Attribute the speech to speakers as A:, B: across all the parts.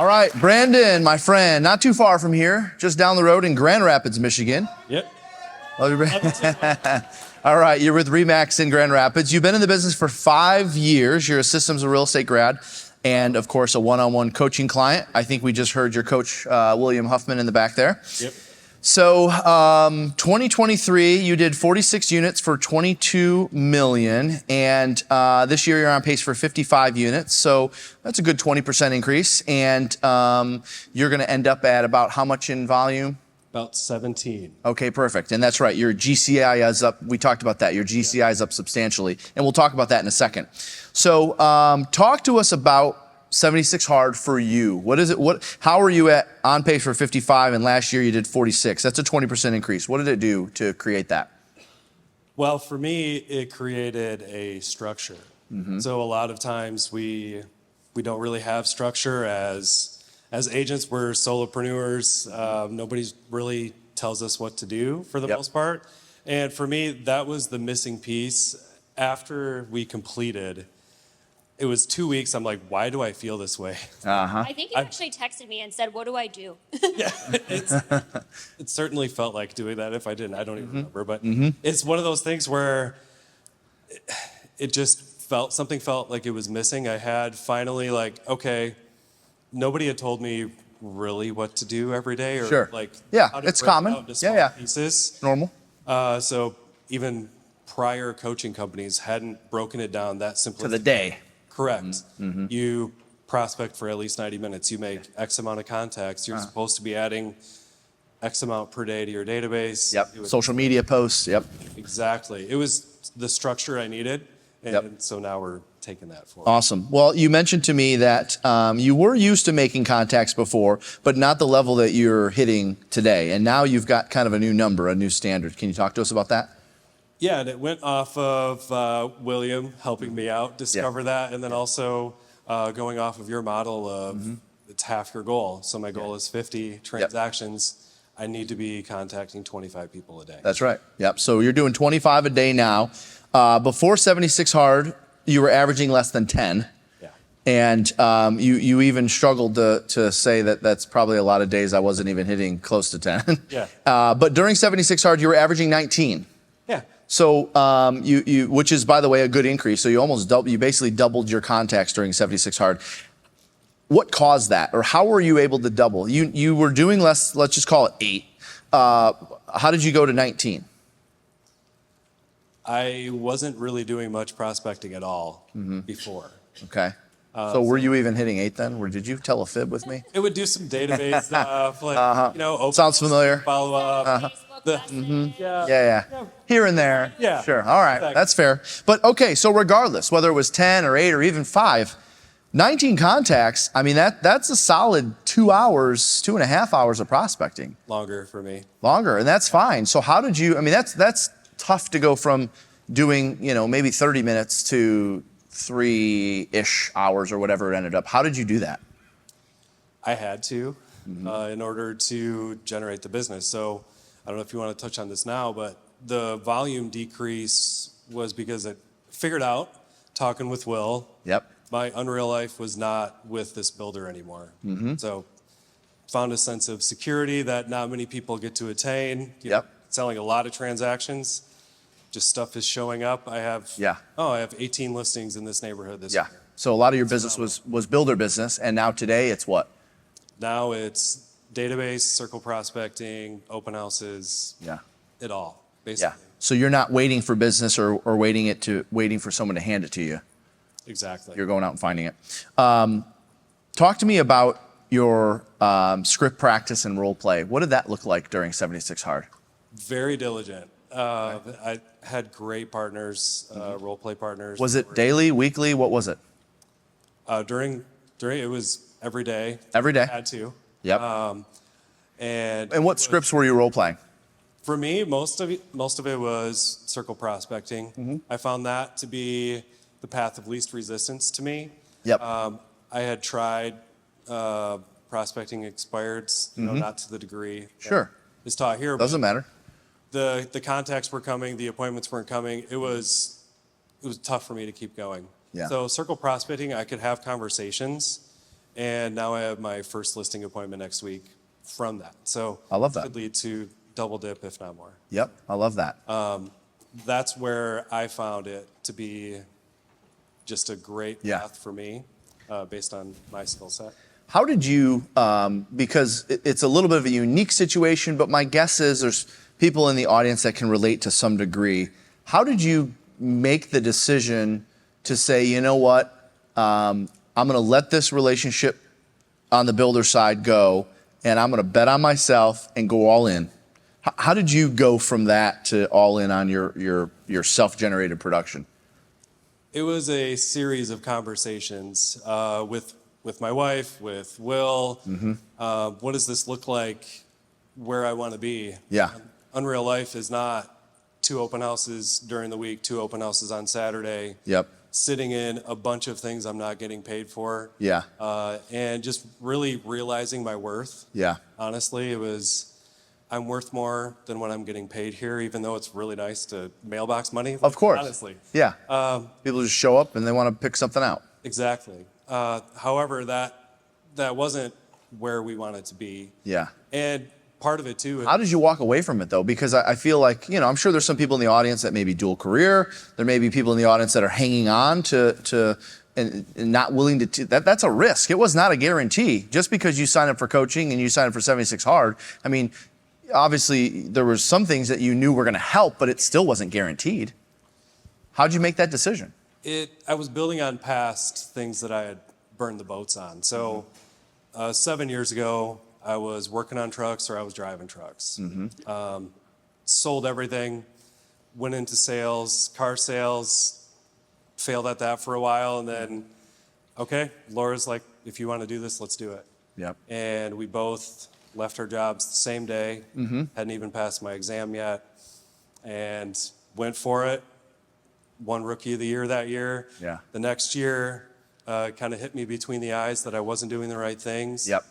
A: All right, Brandon, my friend, not too far from here, just down the road in Grand Rapids, Michigan.
B: Yep.
A: Love you, Brandon. All right, you're with REMAX in Grand Rapids. You've been in the business for 5 years. You're a systems and real estate grad, and of course, a one-on-one coaching client. I think we just heard your coach, William Huffman, in the back there.
B: Yep.
A: So 2023, you did 46 units for 22 million. And this year you're on pace for 55 units. So that's a good 20% increase. And you're going to end up at about how much in volume?
B: About 17.
A: Okay, perfect. And that's right. Your GCI is up. We talked about that. Your GCI is up substantially. And we'll talk about that in a second. So talk to us about 76 hard for you. What is it? How are you on pace for 55 and last year you did 46? That's a 20% increase. What did it do to create that?
B: Well, for me, it created a structure. So a lot of times we don't really have structure as agents. We're solopreneurs. Nobody really tells us what to do for the most part. And for me, that was the missing piece. After we completed, it was 2 weeks. I'm like, why do I feel this way?
C: I think you actually texted me and said, what do I do?
B: Yeah, it certainly felt like doing that. If I didn't, I don't even remember. But it's one of those things where it just something felt like it was missing. I had finally okay, nobody had told me really what to do every day. Or how to
A: it's
B: break it
A: common.
B: out into small pieces.
A: Normal.
B: So even prior coaching companies hadn't broken it down that simply.
A: To the day.
B: Correct. You prospect for at least 90 minutes. You make X amount of contacts. You're supposed to be adding X amount per day to your database.
A: Yep. Social media posts. Yep.
B: Exactly. It was the structure I needed. And so now we're taking that forward.
A: Awesome. Well, you mentioned to me that you were used to making contacts before, but not the level that you're hitting today. And now you've got kind of a new number, a new standard. Can you talk to us about that?
B: Yeah, and it went off of William helping me out discover that, and then also going off of your model of it's half your goal. So my goal is 50 transactions. I need to be contacting 25 people a day.
A: That's right. Yep. So you're doing 25 a day now. Before 76 hard, you were averaging less than 10.
B: Yeah.
A: And you even struggled to say that that's probably a lot of days I wasn't even hitting close to 10.
B: Yeah.
A: But during 76 hard, you were averaging 19.
B: Yeah.
A: So which is, by the way, a good increase. So you basically doubled your contacts during 76 hard. What caused that, or how were you able to double? You were doing less. Let's just call it 8. How did you go to 19?
B: I wasn't really doing much prospecting at all before.
A: Okay. So were you even hitting 8 then? Or did you tell a fib with me?
B: It would do some database stuff, open
A: Sounds familiar.
B: follow up.
A: Yeah. Here and there.
B: Yeah.
A: Sure. All right.
B: Exactly.
A: That's fair. But okay, so regardless, whether it was 10 or 8 or even 5, 19 contacts, I mean, that's a solid 2 hours, 2.5 hours of prospecting.
B: Longer for me.
A: Longer, and that's fine. So how did you, I mean, that's tough to go from doing, maybe 30 minutes to 3-ish hours or whatever it ended up. How did you do that?
B: I had to in order to generate the business. So I don't know if you want to touch on this now, but the volume decrease was because I figured out, talking with Will, my unreal life was not with this builder anymore. So found a sense of security that not many people get to attain. Selling a lot of transactions, just stuff is showing up. I have 18 listings in this neighborhood this year.
A: So a lot of your business was builder business, and now today it's what?
B: Now it's database, circle prospecting, open houses, it all, basically.
A: So you're not waiting for business or waiting for someone to hand it to you.
B: Exactly.
A: You're going out and finding it. Talk to me about your script practice and role play. What did that look like during 76 hard?
B: Very diligent. I had great partners, role play partners.
A: Was it daily, weekly? What was it?
B: During it was every day.
A: Every day.
B: Had to.
A: Yep.
B: And
A: what scripts were you role playing?
B: For me, most of it was circle prospecting. I found that to be the path of least resistance to me. I had tried prospecting expireds, not to the degree is taught here.
A: Doesn't matter.
B: The contacts were coming, the appointments weren't coming. It was tough for me to keep going. So circle prospecting, I could have conversations And now I have my first listing appointment next week from that. So
A: I love that.
B: Could lead to double dip, if not more.
A: Yep, I love that.
B: That's where I found it to be just a great path for me based on my skill set.
A: How did you, because it's a little bit of a unique situation, but my guess is there's people in the audience that can relate to some degree. How did you make the decision to say, you know what, I'm going to let this relationship on the builder side go, and I'm going to bet on myself and go all in? How did you go from that to all in on your self-generated production?
B: It was a series of conversations with my wife, with Will. What does this look like where I want to be?
A: Yeah.
B: Unreal Life is not 2 open houses during the week, 2 open houses on Saturday.
A: Yep.
B: Sitting in a bunch of things I'm not getting paid for.
A: Yeah.
B: And just really realizing my worth.
A: Yeah.
B: Honestly, I'm worth more than what I'm getting paid here, even though it's really nice to mailbox money.
A: Of course.
B: Honestly.
A: Yeah. People just show up and they want to pick something out.
B: Exactly. However, that wasn't where we wanted to be.
A: Yeah.
B: And part of it too.
A: How did you walk away from it though? Because I feel like, I'm sure there's some people in the audience that may be dual career. There may be people in the audience that are hanging on to and not willing to, that's a risk. It was not a guarantee. Just because you sign up for coaching and you sign up for 76 Hard, I mean, obviously there were some things that you knew were going to help, but it still wasn't guaranteed. How'd you make that decision?
B: I was building on past things that I had burned the boats on. So 7 years ago, I was working on trucks or I was driving trucks. Sold everything, went into sales, car sales, failed at that for a while. And then, okay, Laura's like, if you want to do this, let's do it.
A: Yep.
B: And we both left our jobs the same day, hadn't even passed my exam yet, and went for it. Won Rookie of the Year that year.
A: Yeah.
B: The next year, kind of hit me between the eyes that I wasn't doing the right things.
A: Yep.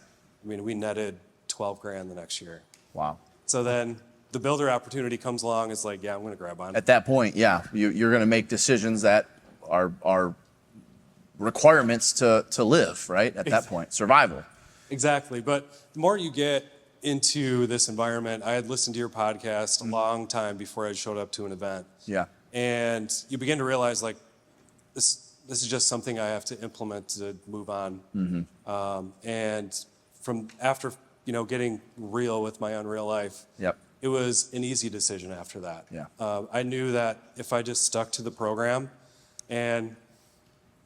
B: I mean, we netted 12 grand the next year.
A: Wow.
B: So then the builder opportunity comes along. It's like, yeah, I'm going to grab on.
A: At that point, yeah, you're going to make decisions that are requirements to live, right? At that point, survival.
B: Exactly. But the more you get into this environment, I had listened to your podcast a long time before I showed up to an event.
A: Yeah.
B: And you begin to realize, like, this is just something I have to implement to move on. And from after, getting real with my Unreal Life,
A: Yep.
B: it was an easy decision after that.
A: Yeah.
B: I knew that if I just stuck to the program and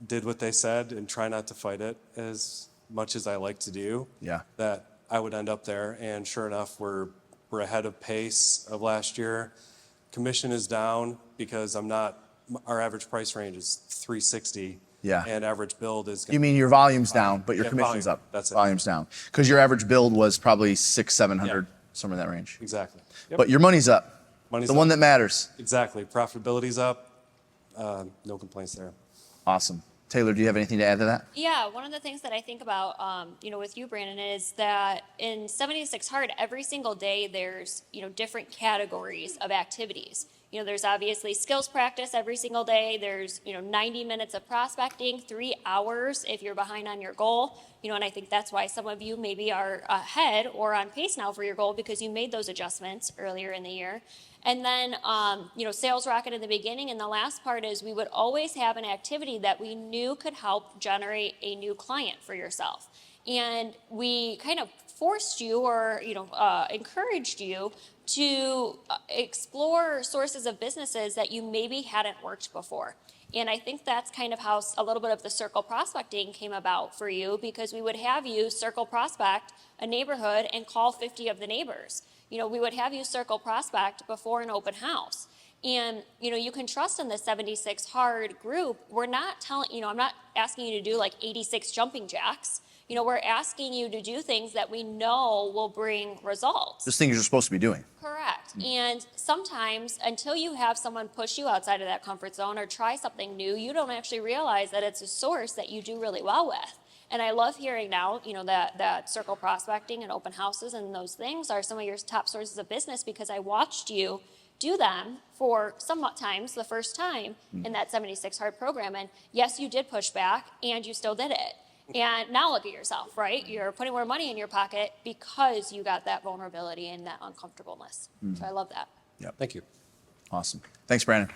B: did what they said and try not to fight it as much as I like to do,
A: Yeah.
B: that I would end up there. And sure enough, we're ahead of pace of last year. Commission is down because our average price range is 360.
A: Yeah.
B: And average build is.
A: You mean your volume's down, but your commission's
B: volume,
A: up.
B: that's it.
A: Volume's down. Because your average build was probably 600-700, somewhere in that range.
B: Exactly. Yep.
A: But your money's up.
B: Money's
A: the
B: up.
A: one that matters.
B: Exactly. Profitability's up. No complaints there.
A: Awesome. Taylor, do you have anything to add to that?
C: Yeah, one of the things that I think about, with you, Brandon, is that in 76 Hard, every single day there's, different categories of activities. There's obviously skills practice every single day. There's, 90 minutes of prospecting, 3 hours if you're behind on your goal. And I think that's why some of you maybe are ahead or on pace now for your goal because you made those adjustments earlier in the year. And then, sales rocket in the beginning. And the last part is we would always have an activity that we knew could help generate a new client for yourself. And we kind of forced you or, encouraged you to explore sources of businesses that you maybe hadn't worked before. And I think that's kind of how a little bit of the circle prospecting came about for you because we would have you circle prospect a neighborhood and call 50 of the neighbors. We would have you circle prospect before an open house. And, you can trust in the 76 Hard group. We're not telling, I'm not asking you to do like 86 jumping jacks. We're asking you to do things that we know will bring results.
A: Just things you're supposed to be doing.
C: Correct. And sometimes until you have someone push you outside of that comfort zone or try something new, you don't actually realize that it's a source that you do really well with. And I love hearing now, that circle prospecting and open houses and those things are some of your top sources of business because I watched you do them for somewhat times the first time in that 76 Hard program. And yes, you did push back and you still did it. And now look at yourself, right? You're putting more money in your pocket because you got that vulnerability and that uncomfortableness. So I love that.
A: Yep.
B: Thank you.
A: Awesome. Thanks, Brandon.